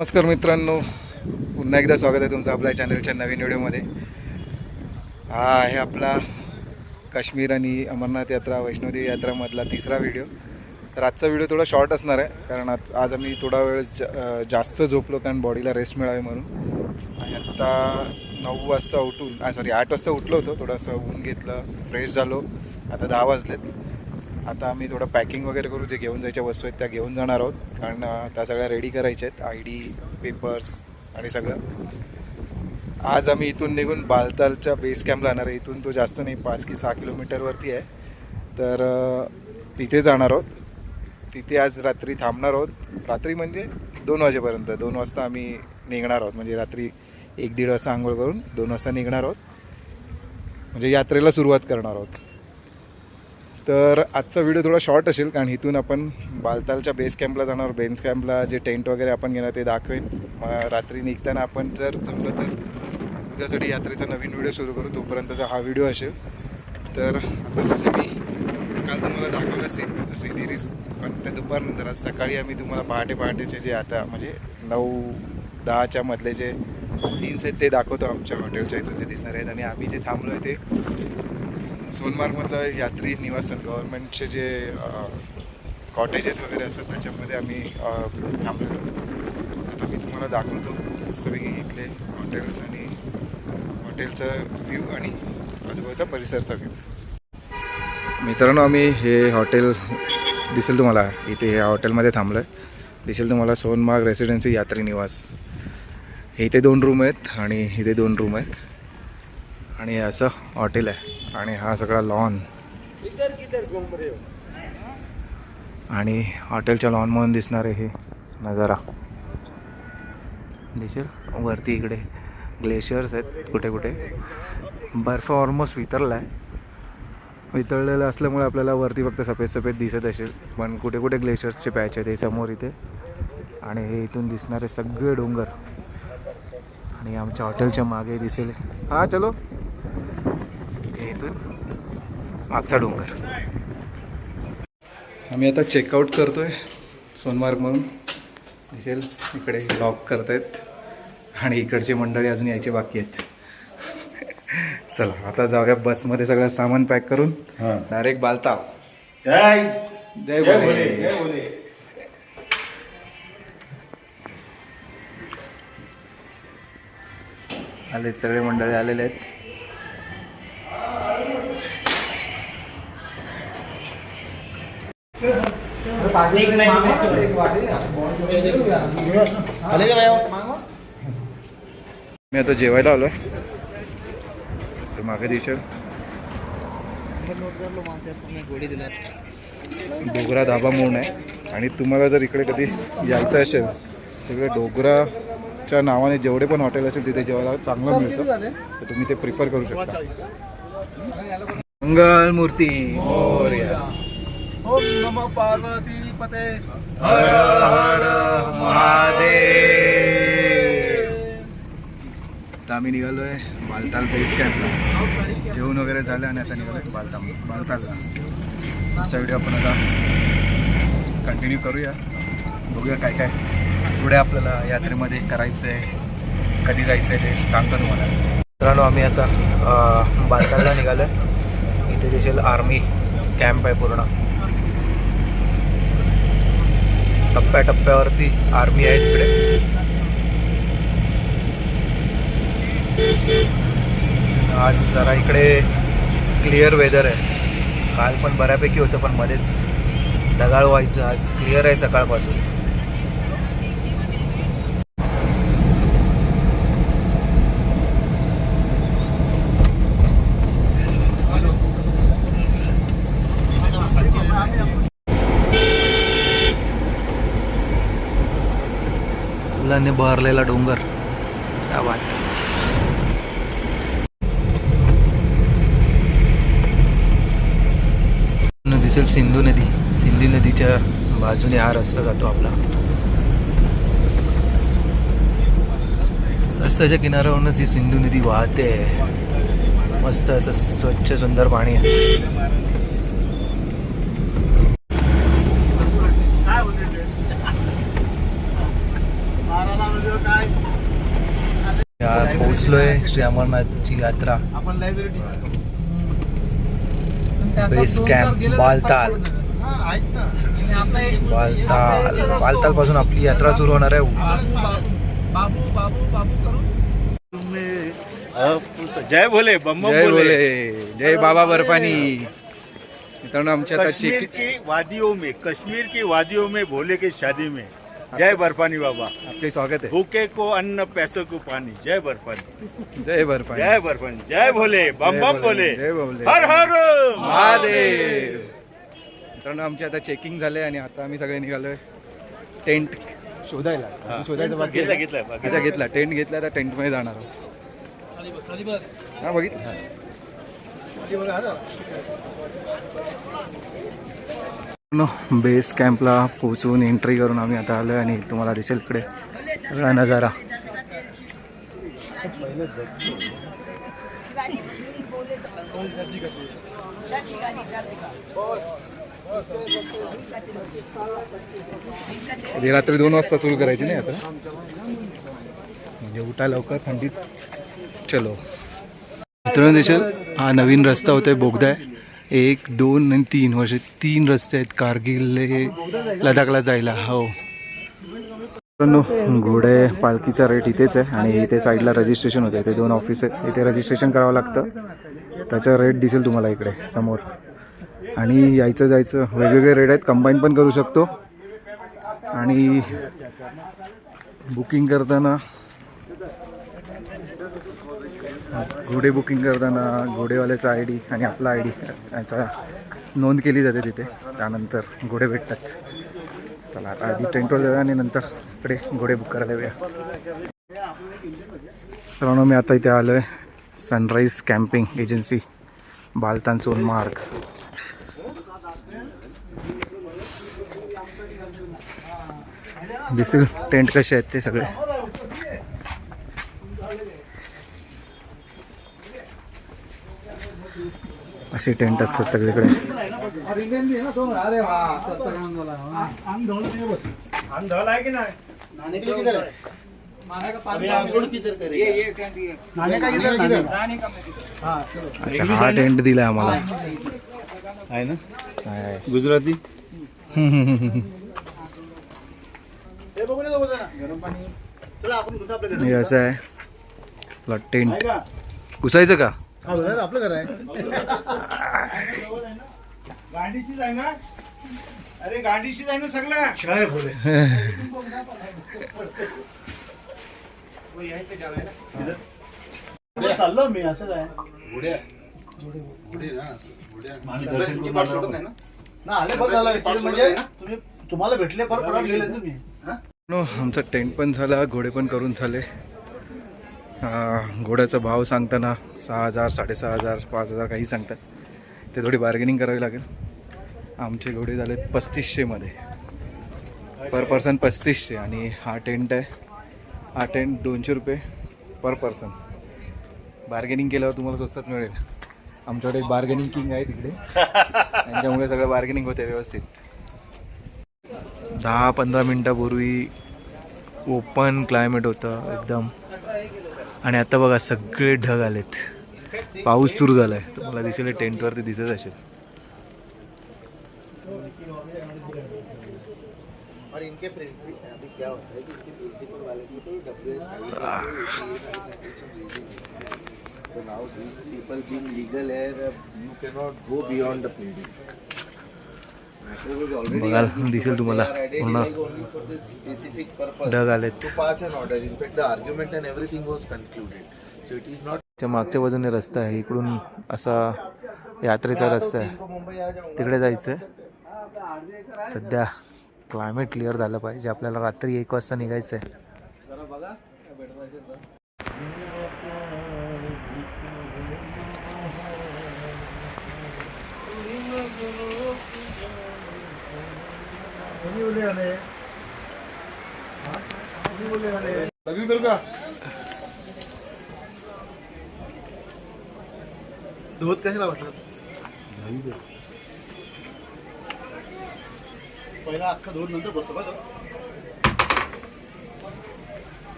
नमस्कार मित्रांनो, पुन्हा एकदा स्वागत आहे तुमचं आपल्या चॅनलच्या नवीन व्हिडिओमध्ये. हा आहे आपला काश्मीर आणि अमरनाथ यात्रा वैष्णोदेवी यात्रामधला तिसरा व्हिडिओ. तर आजचा व्हिडिओ थोडा शॉर्ट असणार आहे, कारण आज आम्ही थोडा वेळ जास्त झोपलो, कारण बॉडीला रेस्ट मिळावी म्हणून. आणि आत्ता 9 वाजता उठून 8 वाजता उठलो होतो. थोडंसं ऊन घेतलं, फ्रेश झालो. आता 10 वाजलेत. आता आम्ही थोडं पॅकिंग वगैरे करू, जे घेऊन जायच्या वस्तू आहेत त्या घेऊन जाणार आहोत, कारण त्या सगळ्या रेडी करायच्या आहेत, ID पेपर्स आणि सगळं. आज आम्ही इथून निघून बालतालच्या बेस कॅम्पला जाणार आहे. इथून तो जास्त नाही, 5 की 6 किलोमीटरवरती आहे. तर तिथे जाणार आहोत. तिथे आज रात्री थांबणार आहोत. रात्री म्हणजे 2 वाजेपर्यंत. 2 वाजता आम्ही निघणार आहोत, म्हणजे रात्री 1-1:30 वाजता आंघोळ करून 2 वाजता निघणार आहोत, म्हणजे यात्रेला सुरुवात करणार आहोत. तर आजचा व्हिडिओ थोडा शॉर्ट असेल, कारण इथून आपण बालतालच्या बेस कॅम्पला जाणार. बेस कॅम्पला जे टेंट वगैरे आपण घेणार ते दाखवेन. मग रात्री निघताना आपण जर जमलं तर उद्यासाठी यात्रेचा नवीन व्हिडिओ सुरू करू, तोपर्यंतचा हा व्हिडिओ असेल. तर आता सध्या मी काल तुम्हाला दाखवलं सिरीज, पण त्या दुपारनंतर आज सकाळी आम्ही तुम्हाला पहाटेचे जे आता म्हणजे 9-10च्या मधले जे सीन्स आहेत ते दाखवतो आमच्या हॉटेलच्या इथून जे दिसणार आहेत. आणि आम्ही जे थांबलो आहे ते सोनमार्गमधलं यात्री निवासन, गव्हर्नमेंटचे जे कॉटेजेस वगैरे असतात त्याच्यामध्ये आम्ही थांबलेलो. आता मी तुम्हाला दाखवतो मस्तपैकी इथले हॉटेल्स आणि हॉटेलचा व्ह्यू आणि आजूबाजूचा परिसरचा व्ह्यू. मित्रांनो, आम्ही हे हॉटेल दिसेल तुम्हाला इथे, या हॉटेलमध्ये थांबलो आहे. दिसेल तुम्हाला सोनमार्ग रेसिडेन्सी यात्री निवास. हे इथे 2 रूम आहेत आणि इथे 2 रूम आहेत, आणि असं हॉटेल आहे. आणि हा सगळा लॉन, आणि हॉटेलच्या लॉनमधून दिसणारे हे नजारा दिसेल. वरती इकडे ग्लेशियर्स आहेत, कुठे कुठे बर्फ ऑलमोस्ट वितळला आहे. वितळलेलं असल्यामुळे आपल्याला वरती फक्त सफेद सफेद दिसत असेल, पण कुठे कुठे ग्लेशियर्सचे पॅच आहेत हे समोर इथे. आणि हे इथून दिसणारे सगळे डोंगर, आणि आमच्या हॉटेलच्या मागे दिसेल हा चलो इथून मागचा डोंगर. आम्ही आता चेकआउट करतोय सोनमार्ग म्हणून. दिसेल इकडे लॉक करतायत, आणि इकडची मंडळी अजून यायची बाकी आहेत. चला आता जाऊया बसमध्ये, सगळं सामान पॅक करून डायरेक्ट बालताल. जय जय भोले, जय भोले. आले सगळे मंडळी आलेले आहेत. मी आता जेवायला आलोय. तर मागे दिसेल डोगरा धाबा म्हणून आहे. आणि तुम्हाला जर इकडे कधी यायचं असेल, तिकडे डोगराच्या नावाने जेवढे पण हॉटेल असेल तिथे जेवायला चांगलं मिळतं, तर तुम्ही ते प्रिफर करू शकता. मंगल मूर्ती मोरया. ओम नमः पार्वती पते, हर हर महादेव. आता आम्ही निघालोय बालताल बेस कॅम्पला. जेवण वगैरे झालं आणि आता निघालोय बालतालला. पुढचा व्हिडिओ आपण आता कंटिन्यू करूया. बघूया काय काय पुढे आपल्याला यात्रेमध्ये करायचं आहे, कधी जायचं आहे ते सांगतो तुम्हाला. मित्रांनो, आम्ही आता बालतालला निघालो आहे. इथे दिसेल आर्मी कॅम्प आहे पूर्ण. टप्प्याटप्प्यावरती आर्मी आहे तिकडे. आज जरा इकडे क्लिअर वेदर आहे. काल पण बऱ्यापैकी होतं, पण मध्येच ढगाळ व्हायचं. आज क्लिअर आहे सकाळपासून. फुलांनी बहरलेला डोंगर, क्या बात आहे. दिसेल सिंधू नदी. सिंधू नदीच्या बाजूने हा रस्ता जातो आपला. रस्त्याच्या किनाऱ्यावरूनच ही सिंधू नदी वाहते. मस्त असं स्वच्छ सुंदर पाणी आहे. पोहोचलोय श्री अमरनाथची यात्रा. Base camp Baltal. बालताल पासून आपली यात्रा सुरू होणार आहे. बाबू बाबू बाबू करू. जय भोले बम बम जय भोले. भोले, जय बाबा बर्फानी. मित्रांनो आमच्या आता कश्मीर की वादियों में भोले की शादी में जय बर्फानी बाबा. आपले स्वागत आहे. भूखे को अन्न पैसों को पानी. जय बर्फानी जय बर्फानी. जय बर्फानी जय भोले बम जय बम भोले, भोले. जय भोले. हर हर महादेव. मित्रांनो आमचे आता चेकिंग झाले आणि आता आम्ही सगळे निघालोय टेंट शोधायला. हा. शोधायचं बाकी आहे. घेतला घेतला टेंट घेतला, आता टेंट मध्ये जाणार आहोत. खाली बघ. हा बघितलं. बेस कॅम्पला पोहोचून एंट्री करून आम्ही आता आलोय आणि तुम्हाला दिसेल इकडे सगळा नजारा. रात्री 2 वाजता सुरू करायची नाही आता, म्हणजे उठा लवकर, थंडीत. चलो मित्रांनो, दिसेल हा नवीन रस्ता होतोय, बोगदा आहे. 1, 2 आणि 3 वर्ष 3 रस्ते आहेत कारगिल लडाखला जायला. हो मित्रांनो, घोडे पालखीचा रेट इथेच आहे आणि इथे साईडला रजिस्ट्रेशन होते. इथे 2 ऑफिस आहेत, इथे रजिस्ट्रेशन करावं लागतं. त्याचा रेट दिसेल तुम्हाला इकडे समोर. आणि यायचं जायचं वेगवेगळे रेट आहेत, कंबाईन पण करू शकतो. आणि बुकिंग करताना घोडे बुकिंग करताना घोडेवाल्याचा ID आणि आपला ID याचा नोंद केली जाते तिथे. त्यानंतर घोडे भेटतात. चला आता आधी टेंटवर जाऊया आणि नंतर इकडे घोडे बुक करायला येऊया. तर मी आता इथे आलो आहे sunrise camping agency Baltal Sonamarg. दिसेल टेंट कसे आहेत ते सगळे. असे टेंट असतात सगळीकडे. अच्छा, हा टेंट दिलाय आम्हाला. आहे ना आहे. गुजराती. हे असं आहे आपला टेंट. घुसायचं का? आपलं घर आहे. गांडीशी जाय ना. अरे गांडीशी जाय ना सगळं. काय बोले. चाललो मी असंच आहे. ना आले बरं झालं. म्हणजे तुम्ही तुम्हाला भेटले बरं परत गेले तुम्ही. आमचा टेंट पण झाला, घोडे पण करून झाले. घोड्याचा भाव सांगताना 6,000, 6,500, 5,000 काही सांगतात. ते थोडी बार्गेनिंग करावी लागेल. आमचे घोडे झाले 3500 मध्ये पर पर्सन. 3500. आणि हा टेंट आहे, हा टेंट 200 रुपये पर पर्सन. बार्गेनिंग केल्यावर तुम्हाला स्वस्तात मिळेल. आमच्याकडे बार्गेनिंग किंग आहे तिकडे, त्यांच्यामुळे सगळं बार्गेनिंग होते व्यवस्थित. 10-15 मिनटापूर्वी ओपन क्लायमेट होतं एकदम, आणि आता बघा सगळे ढग आलेत. पाऊस सुरू झाला आहे. तुम्हाला दिसेल टेंटवरती दिसत असेल. और इनके प्रिंसिपल अभी क्या होता है कि इनके प्रिंसिपल वाले को तो WS so now these people being legal here you cannot go beyond the pleading. बघाल दिसेल तुम्हाला पूर्ण ढग आलेत. To pass an order. In fact, the argument and everything was concluded. So it is not. मागच्या बाजूने रस्ता आहे, इकडून असा यात्रेचा रस्ता आहे, तिकडे जायचं आहे. सध्या क्लायमेट क्लिअर झालं पाहिजे. आपल्याला रात्री 1 वाजता निघायचं आहे. धोत कशाला वाटलं. पहिला अख्खा धोत नंतर बसतो बघा.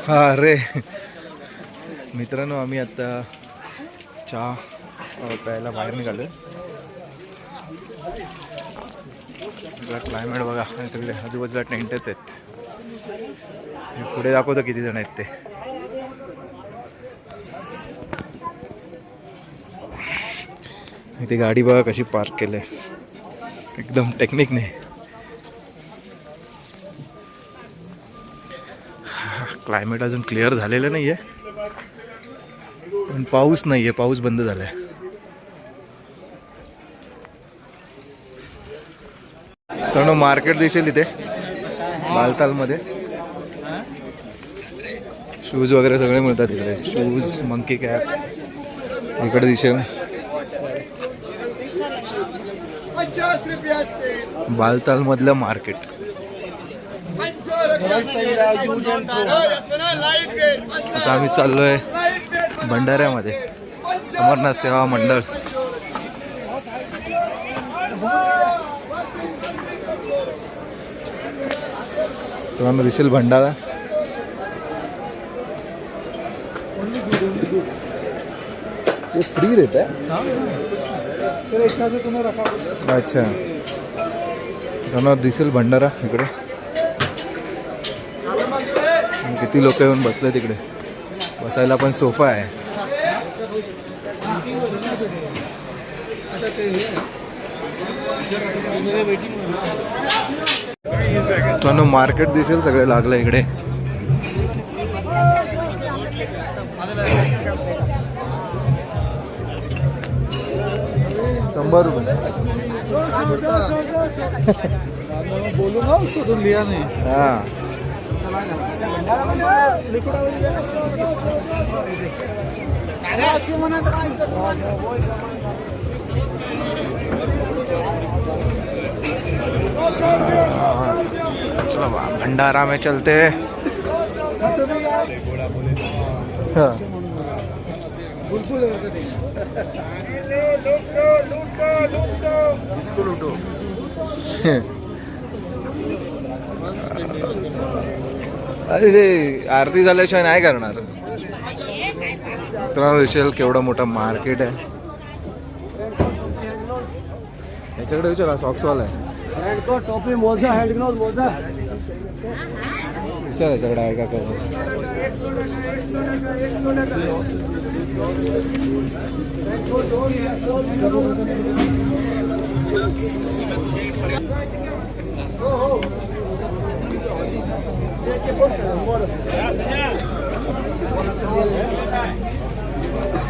हा अरे मित्रांनो, आम्ही आता चहा प्यायला बाहेर निघालो. क्लायमेट बघा, सगळे आजूबाजूला टेंटच आहेत. मी पुढे दाखवतो किती जण आहेत ते. इथे गाडी बघा कशी पार्क केली, एकदम टेक्निकने. क्लायमेट अजून क्लिअर झालेलं नाहीये, पण पाऊस नाहीये, पाऊस बंद झालाय. तर मार्केट दिसेल इथे बालतालमध्ये. शूज वगैरे सगळे मिळतात इकडे. शूज, मंकी कॅप इकडे दिसेल. बालताल मधलं मार्केट. आता आम्ही चाललोय भंडाऱ्यामध्ये, अमरनाथ सेवा मंडळ. तुम्हाला दिसेल भंडारा. ये फ्री रहता है. अच्छा, तुम्हाला दिसेल भंडारा इकडे. किती लोक येऊन बसले तिकडे. बसायला पण सोफा आहे. तुम्हाला मार्केट दिसेल सगळे लागलं इकडे. 100 रुपये. बोलू ना उसको, तो लिया नहीं. हाँ चलो भंडारा में चलते हैं. हाँ इसको लूटो. अरे ते आरती झाल्याशिवाय नाही करणार. तुम्हाला दिसेल केवढं मोठं मार्केट आहे. याच्याकडे विचारा, सॉक्सवाला आहे. टोपी, मोजा, हँड ग्लोव्ह, मोजा विचार याच्याकडे आहे का काय.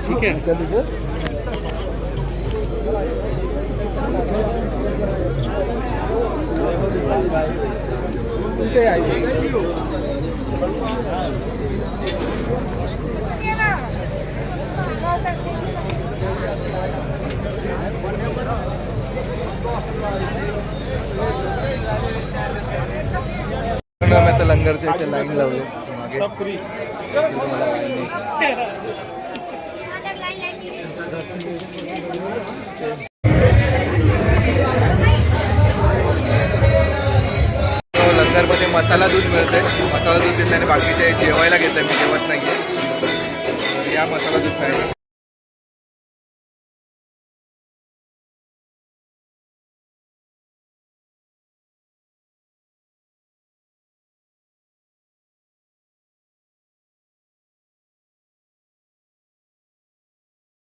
ठीक आहे. आम्ही आता लंगरच्या इथे लाईन लावली मागे. लंगरमध्ये मसाला दूध मिळते. मसाला दूध घेतल्याने बाकीचे जेवायला घेतात. मी जेवत नाहीये, या मसाला दूध खायला.